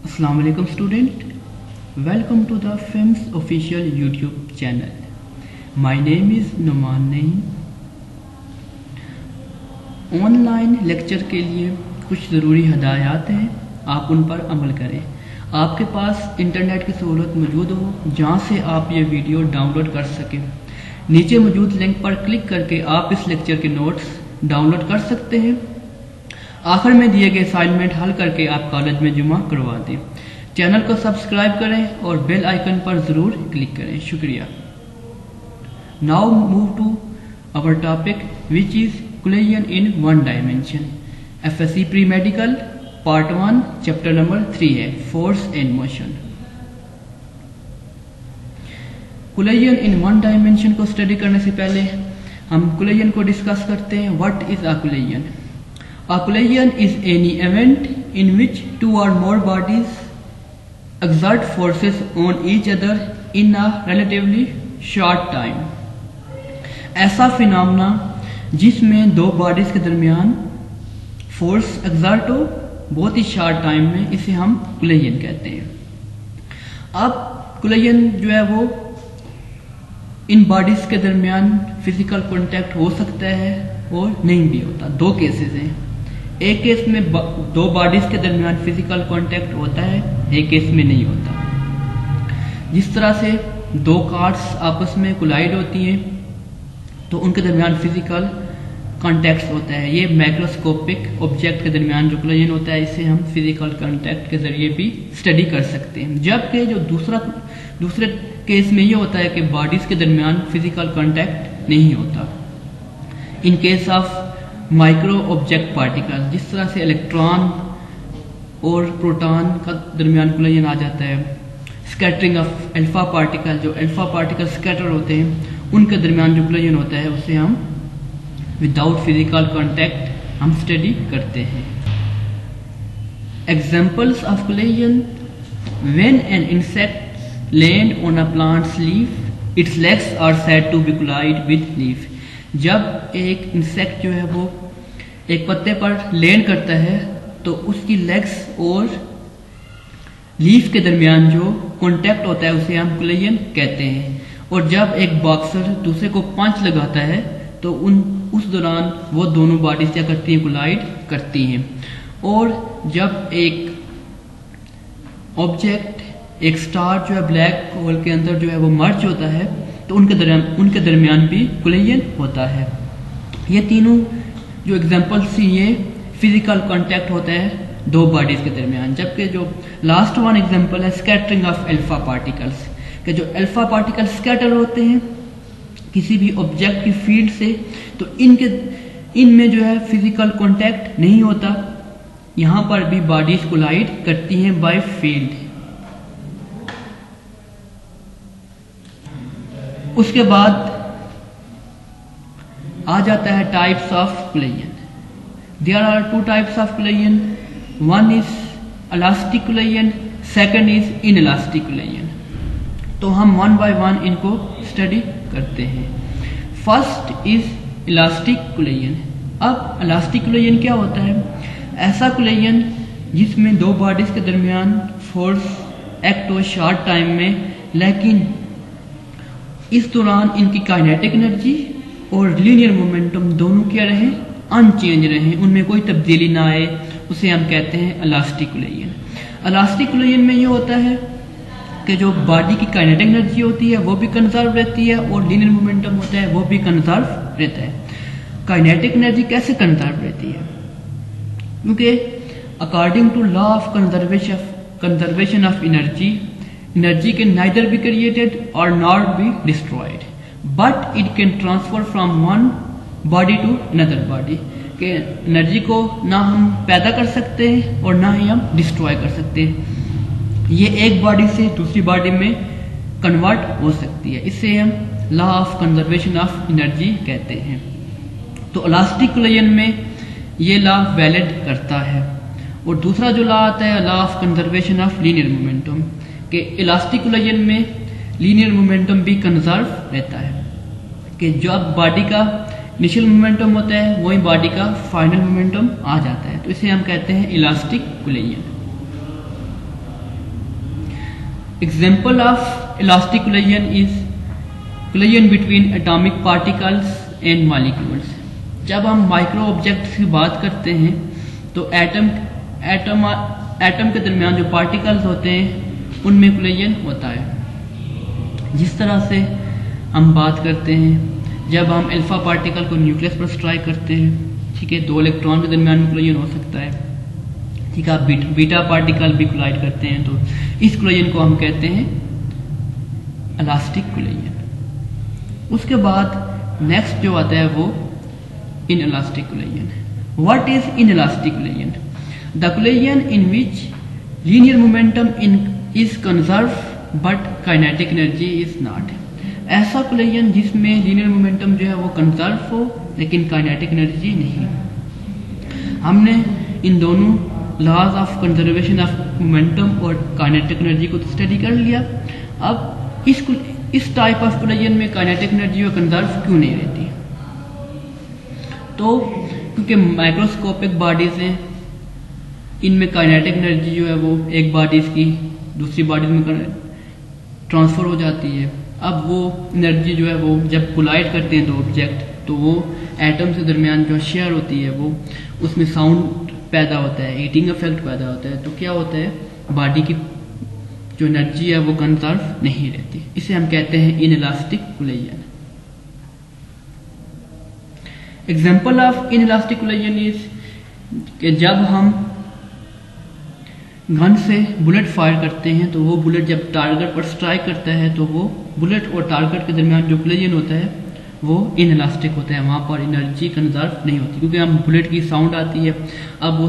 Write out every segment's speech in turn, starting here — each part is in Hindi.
Assalamu alaikum student, welcome to the FIMS official YouTube channel. My name is Numan Naeem. Online lecture के लिए कुछ ज़रूरी हदायत हैं, आप उन पर अमल करें। आपके पास इंटरनेट की सहूलत मौजूद हो जहां से आप ये वीडियो डाउनलोड कर सकें। नीचे मौजूद लिंक पर क्लिक करके आप इस लेक्चर के नोट्स डाउनलोड कर सकते हैं। आखिर में दिए गए असाइनमेंट हल करके आप कॉलेज में जमा करवा दें। चैनल को सब्सक्राइब करें और बेल आइकन पर ज़रूर क्लिक करें। शुक्रिया। Now move to our topic which is collision in one dimension। FSC pre medical part 1 chapter number 3 है force and motion. collision in one dimension को स्टडी करने से पहले हम collision को डिस्कस करते हैं। What is a collision? A collision is any event in which two or more bodies exert forces on each other in a relatively short time। ऐसा फिनोमेना जिसमें दो बॉडीज के दरमियान फोर्स एक्सर्ट हो बहुत ही शॉर्ट टाइम में, इसे हम कोलिजन कहते हैं। अब कोलिजन जो है वो इन बॉडीज के दरमियान फिजिकल कांटेक्ट हो सकता है और नहीं भी होता। दो केसेस हैं। एक केस में दो बॉडीज के दरमियान फिजिकल कांटेक्ट होता है, एक केस में नहीं होता। जिस तरह से दो कार्स आपस में कोलाइड होती हैं तो उनके दरमियान फिजिकल कांटेक्ट होता है। ये माइक्रोस्कोपिक ऑब्जेक्ट के दरमियान जो कोलिजन होता है इसे हम फिजिकल कांटेक्ट के जरिए भी स्टडी कर सकते हैं। जबकि जो दूसरे केस में ये होता है कि बॉडीज के दरमियान फिजिकल कांटेक्ट नहीं होता। In case of micro object particle, जिस तरह से इलेक्ट्रॉन और प्रोटॉन का दरमियान कोलिजन आ जाता है। स्कैटरिंग ऑफ अल्फा पार्टिकल, जो अल्फा पार्टिकल स्कैटर होते हैं उनके दरमियान जो कोलिजन होता है उसे हम विदाउट फिजिकल कांटेक्ट हम स्टडी करते हैं। Examples of collision: when an insect land on a plant's leaf its legs are said to be collide with leaf. जब एक इंसेक्ट जो है वो एक पत्ते पर लैंड करता है तो उसकी लेग्स और लीफ के दरमियान जो कांटेक्ट होता है उसे हम कोलिजन कहते हैं। और जब एक बॉक्सर दूसरे को पंच लगाता है तो उस दौरान वो दोनों बॉडीज क्या करती हैं, कोलाइड करती हैं। और जब एक ऑब्जेक्ट, एक स्टार जो है ब्लैक होल के अंदर जो है वो मर्ज होता है तो उनके दरमियान भी कोलिजन होता है। ये तीनों जो एग्जांपल्स ये फिजिकल कांटेक्ट होता है दो बॉडीज के दरमियान। जबकि जो लास्ट वन एग्जांपल है स्कैटरिंग ऑफ अल्फा पार्टिकल्स, कि जो अल्फा पार्टिकल स्कैटर होते हैं किसी भी ऑब्जेक्ट की फील्ड से तो इनमें जो है फिजिकल कांटेक्ट नहीं होता। यहां पर भी बॉडीज कोलाइड करती हैं बाय फील्ड। उसके बाद आ जाता है types of collision. There are two types of collision, one is elastic collision, second is inelastic collision. तो हम वन बाय वन इनको स्टडी करते हैं। First is elastic collision. अब इलास्टिक कोलिजन क्या होता है? ऐसा कोलिजन जिसमें दो बॉडीज के दरमियान फोर्स एक्ट हो शॉर्ट टाइम में, लेकिन इस दौरान इनकी काइनेटिक एनर्जी और लीनियर मोमेंटम दोनों क्या रहे, अनचेंज रहे, उनमें कोई तब्दीली ना आए, उसे हम कहते हैं इलास्टिक कोलिजन। इलास्टिक कोलिजन में ये होता है कि जो बॉडी की काइनेटिक एनर्जी होती है वो भी कंजर्व रहती है और लीनियर मोमेंटम होता है वो भी कंजर्व रहता है। काइनेटिक एनर्जी कैसे कंजर्व रहती है? क्योंकि according to law of conservation of energy can neither be created और not be destroyed but it can transfer from one body to another body. के एनर्जी को ना हम पैदा कर सकते हैं और ना ही हम डिस्ट्रॉय कर सकते हैं। ये एक बॉडी से दूसरी बॉडी में कन्वर्ट हो सकती है। इसे हम law of conservation of energy कहते हैं। तो इलास्टिक कोलिजन में ये लॉ वैलिड करता है। और दूसरा जो लॉ आता है law of conservation of linear momentum, कि इलास्टिक कोलिजन में लीनियर मोमेंटम भी कंजर्व रहता है, कि जब बॉडी का इनिशियल मोमेंटम होता है वही बॉडी का फाइनल मोमेंटम आ जाता है। तो इसे हम कहते हैं elastic collision. Example of elastic collision is collision between atomic particles and molecules. जब हम माइक्रो ऑब्जेक्ट्स की बात करते हैं तो एटम के दरमियान जो पार्टिकल्स होते हैं उनमें कोलिजन होता है। जिस तरह से हम बात करते हैं जब हम अल्फा पार्टिकल को न्यूक्लियस पर स्ट्राइक करते हैं, ठीक है, दो इलेक्ट्रॉन के दरमियान में कोलिजन हो सकता है। ठीक है, आप बीटा पार्टिकल भी कोलाइड करते हैं तो इस कोलिजन को हम कहते हैं इलास्टिक कोलिजन। उसके बाद नेक्स्ट जो आता है वो inelastic collision. What is inelastic collision? The collision in which linear momentum is conserve but kinetic energy is not. ऐसा कोलिजन जिसमें लीनियर मोमेंटम जो है वो कंजर्व हो लेकिन काइनेटिक एनर्जी नहीं। हमने इन दोनों laws of conservation of momentum और काइनेटिक एनर्जी को तो स्टडी कर लिया। अब इस टाइप ऑफ कोलिजन में काइनेटिक एनर्जी और कंजर्व क्यों नहीं रहती? तो क्योंकि माइक्रोस्कोपिक बॉडीज हैं, इनमें काइनेटिक एनर्जी जो है वो एक बॉडीज की दूसरी बॉडीज में ट्रांसफर हो जाती है। अब वो एनर्जी जो है वो जब कोलाइड करते हैं दो ऑब्जेक्ट तो वो एटम से दरमियान जो शेयर होती है वो उसमें साउंड पैदा होता है, हीटिंग इफेक्ट पैदा होता है। तो क्या होता है, बॉडी की जो एनर्जी है वो कंजर्व नहीं रहती। इसे हम कहते हैं inelastic collision. Example of inelastic collision is कि जब हम गन से बुलेट फायर करते हैं तो वो बुलेट जब टारगेट पर स्ट्राइक करता है तो वो बुलेट और टारगेट के दरमियान जो कोलिजन होता है वो इनइलास्टिक होता है। वहाँ पर एनर्जी कंजर्व नहीं होती क्योंकि हम बुलेट की साउंड आती है। अब वो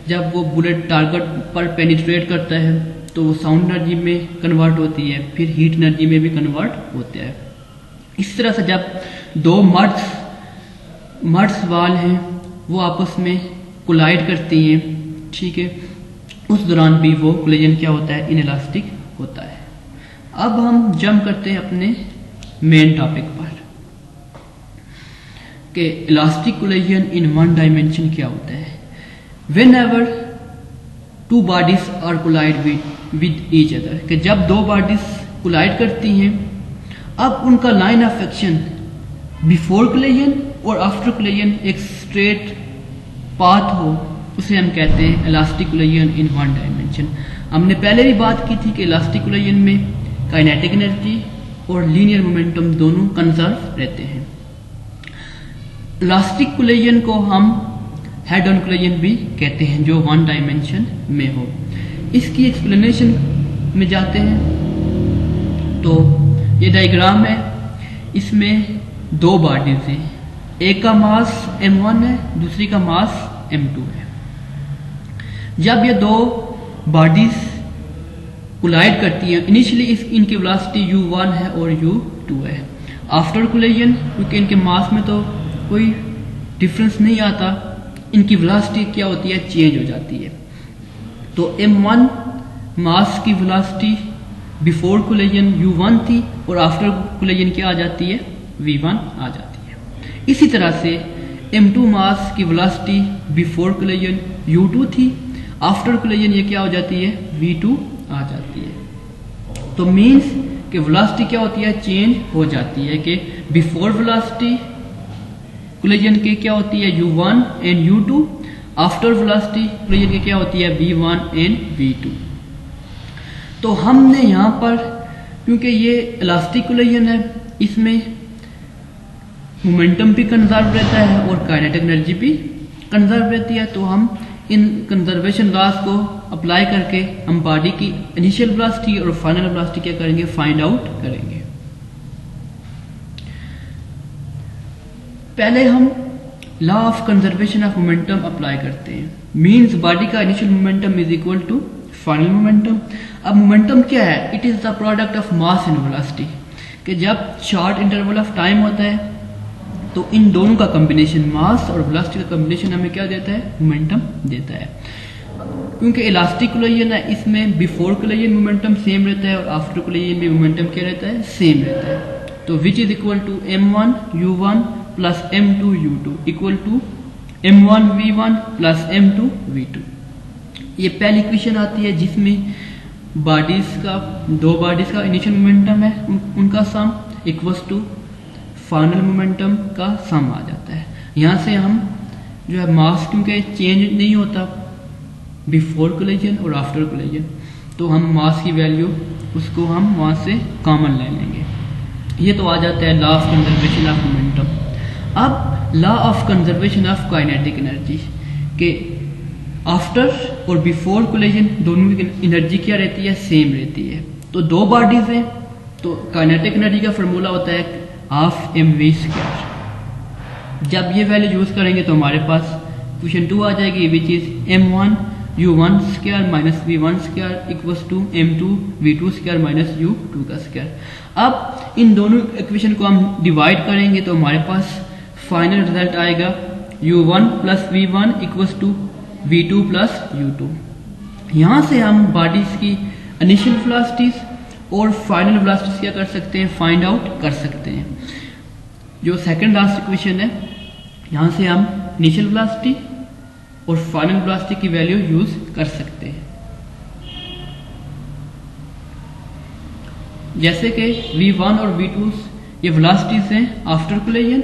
जब वो बुलेट टारगेट पर पेनिट्रेट करता है तो वो साउंड एनर्जी में कन्वर्ट होती है, फिर हीट एनर्जी में भी कन्वर्ट होता है। इस तरह से जब दो मर्ड्स वाल हैं वो आपस में कोलाइड करती हैं, ठीक है, उस दौरान भी वो कोलिजन क्या होता है, इनइलास्टिक होता है। अब हम जंप करते हैं अपने मेन टॉपिक पर कि elastic collision in one dimension क्या होता है। Whenever two bodies are collide with each other, कि जब दो बॉडीज कोलाइड करती हैं अब उनका line of action before collision और आफ्टर कोलिजन एक स्ट्रेट पाथ हो, उसे हम कहते हैं elastic collision in one dimension. हमने पहले भी बात की थी कि इलास्टिक कोलिजन में काइनेटिक एनर्जी और लीनियर मोमेंटम दोनों कंजर्व रहते हैं। इलास्टिक कोलिजन को हम हेड ऑन कोलिजन भी कहते हैं जो वन डायमेंशन में हो। इसकी एक्सप्लेनेशन में जाते हैं तो ये डायग्राम है, इसमें दो बॉडीज हैं, एक का मास m1 है, दूसरी का मास m2 है। जब ये दो बॉडीज कोलाइड करती हैं इनिशियली इनकी वेलोसिटी u1 है और u2 है। आफ्टर कोलिजन क्योंकि इनके मास में तो कोई डिफरेंस नहीं आता, इनकी वेलोसिटी क्या होती है, चेंज हो जाती है। तो m1 मास की वेलोसिटी बिफोर कोलिजन u1 थी और आफ्टर कोलिजन क्या आ जाती है, v1 आ जाती है। इसी तरह से m2 मास की वेलोसिटी बिफोर कोलिजन u2 थी, आफ्टर कोलिजन ये क्या हो जाती है, v2 आ जाती है। तो मीन्स कि वेलोसिटी क्या होती है, चेंज हो जाती है कि बिफोर वेलोसिटी कोलिजन के क्या होती है, u1 and u2, after velocity collision के क्या होती है, v1 एंड v2। तो हमने यहाँ पर क्योंकि ये इलास्टिक कोलिजन है इसमें मोमेंटम भी कंजर्व रहता है और काइनेटिक एनर्जी भी कंजर्व रहती है, तो हम इन कंजर्वेशन लॉज को अप्लाई करके हम बॉडी की इनिशियल वेलोसिटी और फाइनल वेलोसिटी क्या करेंगे, फाइंड आउट करेंगे। पहले हम law of conservation of momentum apply करते हैं। मींस बॉडी का initial momentum is equal to final momentum. अब मोमेंटम क्या है, it is the product of mass and velocity, कि जब शॉर्ट इंटरवल ऑफ टाइम होता है तो इन दोनों का कॉम्बिनेशन, मास और वेलोसिटी का कॉम्बिनेशन हमें क्या देता है, मोमेंटम देता है। क्योंकि इलास्टिक कोलिजन है इसमें बिफोर कोलिजन मोमेंटम सेम रहता है और आफ्टर कोलिजन भी मोमेंटम क्या रहता है, सेम रहता है। तो which is equal to m1 u1 plus m2 u2 equal to m1 v1 plus m2 v2। ये पहली इक्वेशन आती है जिसमें बॉडीज का, दो बॉडीज का इनिशियल मोमेंटम है उनका sum equals to final momentum का सम आ जाता है। यहाँ से हम जो है मास क्योंकि चेंज नहीं होता बिफोर कोलिजन और आफ्टर कोलिजन, तो हम मास की वैल्यू उसको हम वहाँ से कॉमन ले लेंगे। ये तो आ जाता है law of conservation of momentum. अब law of conservation of kinetic energy के आफ्टर और बिफोर कोलिजन दोनों की एनर्जी क्या रहती है, सेम रहती है। तो दो बॉडीज हैं तो काइनेटिक एनर्जी का फॉर्मूला होता है हाफ mv²। जब ये वैल्यू यूज करेंगे तो हमारे पास क्वेश्चन 2 आ जाएगी which is m1 u1² minus v1² equals to m2 v2² minus u2²। अब इन दोनों इक्वेशन को हम डिवाइड करेंगे तो हमारे पास फाइनल रिजल्ट आएगा u1 plus v1 equals to v2 plus u2। यहाँ से हम बॉडीज की इनिशियल वेलोसिटीज और फाइनल वेलोसिटीज क्या कर सकते हैं, फाइंड आउट कर सकते हैं। जो सेकंड लास्ट इक्वेशन है, यहाँ से हम इनिशियल वेलोसिटी और फाइनल वेलोसिटी की वैल्यू यूज कर सकते हैं। जैसे कि v1 और v2 ये वेलोसिटीज हैं आफ्टर कोलिजन,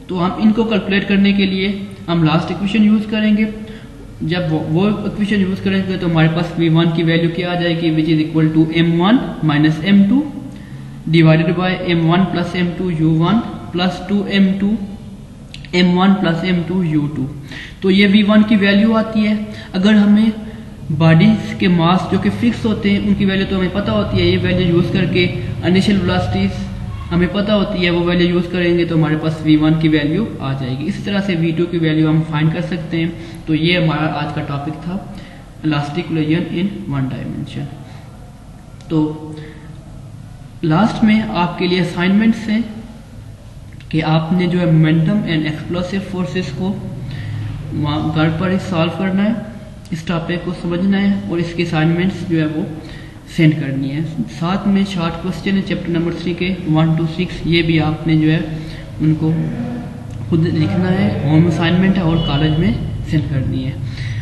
तो हम इनको कैलकुलेट करने के लिए हम लास्ट इक्वेशन यूज करेंगे। जब वो इक्वेशन यूज करेंगे तो हमारे पास v1 की वैल्यू क्या आ जाएगी, which is equal to m1 minus m2 divided by m1 plus m2 u1 प्लस 2m2 m1 plus m2 u2। तो ये v1 की वैल्यू आती है। अगर हमें बॉडीज के मास जो कि फिक्स होते हैं उनकी वैल्यू तो हमें पता होती है, ये वैल्यू यूज करके इनिशियल वेलोसिटीज हमें पता होती है, वो वैल्यू यूज करेंगे तो हमारे पास v1 की वैल्यू आ जाएगी। इसी तरह से v2 की वैल्यू हम फाइंड कर सकते हैं। तो ये हमारा आज का टॉपिक था elastic collision in one dimension. तो लास्ट में आपके लिए असाइनमेंट्स हैं कि आपने जो है मोमेंटम एंड एक्सप्लोसिव फोर्सेस को घर पर ही सॉल्व करना है, इस टॉपिक को समझना है और इसके असाइनमेंट्स जो है वो सेंड करनी है। साथ में शॉर्ट क्वेश्चन है चैप्टर नंबर 3 के 1 to 6, ये भी आपने जो है उनको खुद लिखना है, होम असाइनमेंट है और कॉलेज में सेंड करनी है।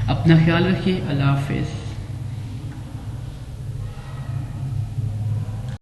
अपना ख्याल रखिए, अल्लाह हाफिज़।